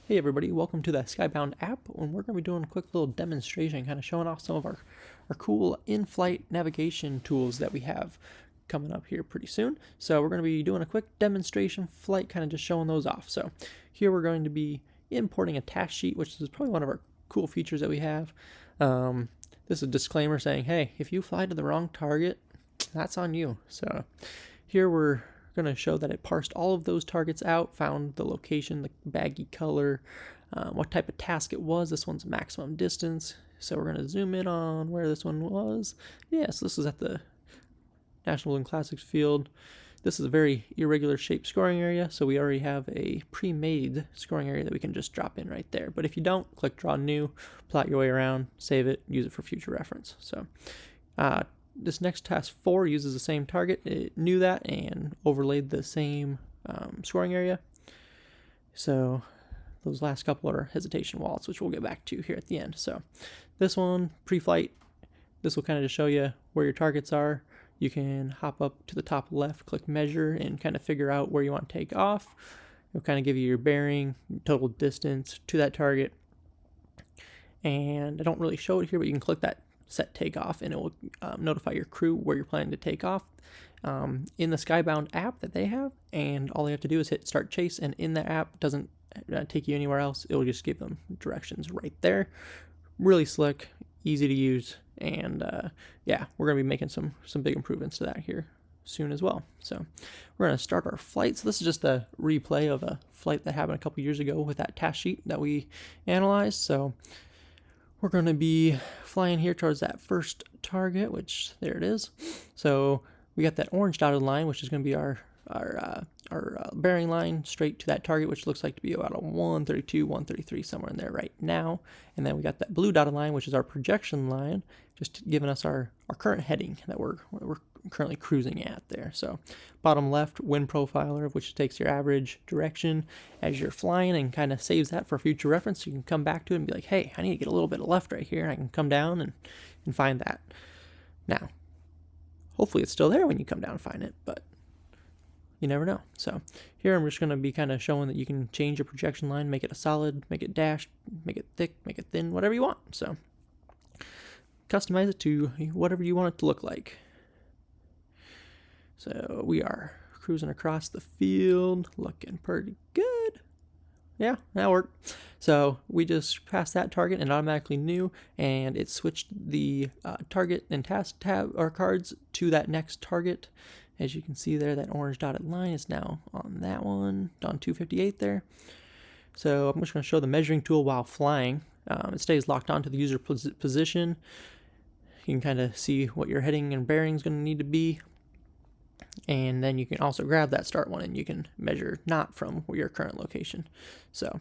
Hey everybody, welcome to the SkyBound app, and we're going to be doing a quick little demonstration, kind of showing off some of our cool in-flight navigation tools that we have coming up here pretty soon. So we're going to be doing a quick demonstration flight, kind of just showing those off. So here we're going to be importing a task sheet, which is probably one of our cool features that we have. This is a disclaimer saying, hey, if you fly to the wrong target, that's on you. So here we're going to show that it parsed all of those targets out, found the location, the baggy color, what type of task it was. This one's maximum distance. So we're going to zoom in on where this one was. Yes, this is at the National Balloon Classics field. This is a very irregular shaped scoring area, so we already have a pre-made scoring area that we can just drop in right there. But if you don't, click Draw New, plot your way around, save it, use it for future reference. So this next task 4 uses the same target. It knew that and overlaid the same scoring area. So those last couple are hesitation walls, which we'll get back to here at the end. So this one, pre-flight, this will kind of just show you where your targets are. You can hop up to the top left, click measure, and kind of figure out where you want to take off. It'll kind of give you your bearing, total distance to that target. And I don't really show it here, but you can click that set takeoff and it will notify your crew where you're planning to take off in the SkyBound app that they have. And all they have to do is hit start chase, and in the app, doesn't take you anywhere else. It will just give them directions right there. Really slick, easy to use, and yeah, we're going to be making some big improvements to that here soon as well. So we're going to start our flight. So this is just a replay of a flight that happened a couple years ago with that task sheet that we analyzed. So we're going to be flying here towards that first target, which there it is. So we got that orange dotted line, which is going to be our bearing line straight to that target, which looks like to be about a 132, 133, somewhere in there right now. And then we got that blue dotted line, which is our projection line, just giving us our current heading that we're currently cruising at there. So bottom left, wind profiler, which takes your average direction as you're flying and kind of saves that for future reference. So you can come back to it and be like, hey, I need to get a little bit of left right here. And I can come down and find that. Now, hopefully it's still there when you come down and find it, but you never know. So here I'm just going to be kind of showing that you can change your projection line, make it a solid, make it dashed, make it thick, make it thin, whatever you want. So customize it to whatever you want it to look like. So we are cruising across the field, looking pretty good. Yeah, that worked. So we just passed that target and automatically knew, and it switched the target and task tab or cards to that next target. As you can see there, that orange dotted line is now on that one, on 258 there. So I'm just going to show the measuring tool while flying. It stays locked onto the user position. You can kind of see what your heading and bearing is going to need to be. And then you can also grab that start one and you can measure not from your current location. So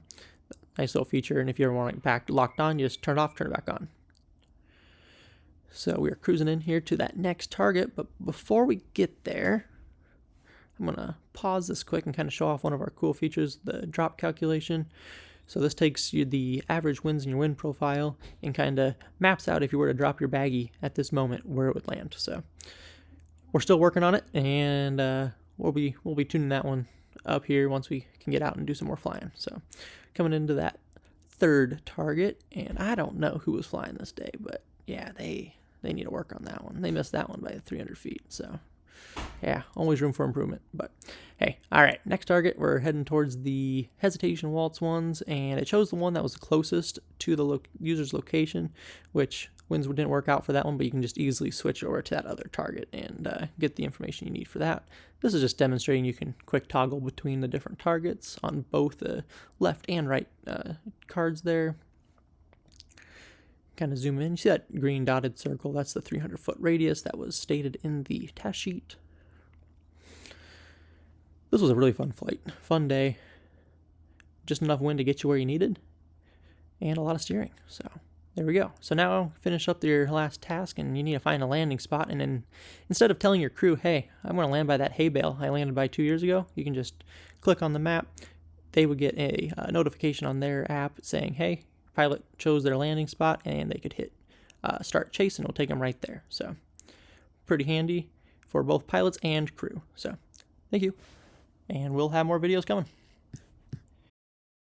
nice little feature. And if you ever want it back locked on, you just turn it off, turn it back on. So we are cruising in here to that next target, but before we get there, I'm going to pause this quick and kind of show off one of our cool features, the drop calculation. So this takes you the average winds in your wind profile and kind of maps out if you were to drop your baggie at this moment where it would land. So we're still working on it, and we'll be tuning that one up here once we can get out and do some more flying. So coming into that third target, and I don't know who was flying this day, but yeah, they need to work on that one. They missed that one by 300 feet. So yeah, always room for improvement. But hey, all right, next target, we're heading towards the hesitation waltz ones, and it chose the one that was the closest to the user's location, which winds didn't work out for that one, but you can just easily switch over to that other target and get the information you need for that. This is just demonstrating you can quick toggle between the different targets on both the left and right cards there. Kind of zoom in. You see that green dotted circle? That's the 300-foot radius that was stated in the task sheet. This was a really fun flight. Fun day. Just enough wind to get you where you needed. And a lot of steering. So there we go. So now finish up your last task and you need to find a landing spot. And then instead of telling your crew, hey, I'm going to land by that hay bale I landed by 2 years ago, you can just click on the map. They would get a notification on their app saying, hey, pilot chose their landing spot, and they could hit start chase and it'll take them right there. So pretty handy for both pilots and crew. So thank you, and we'll have more videos coming.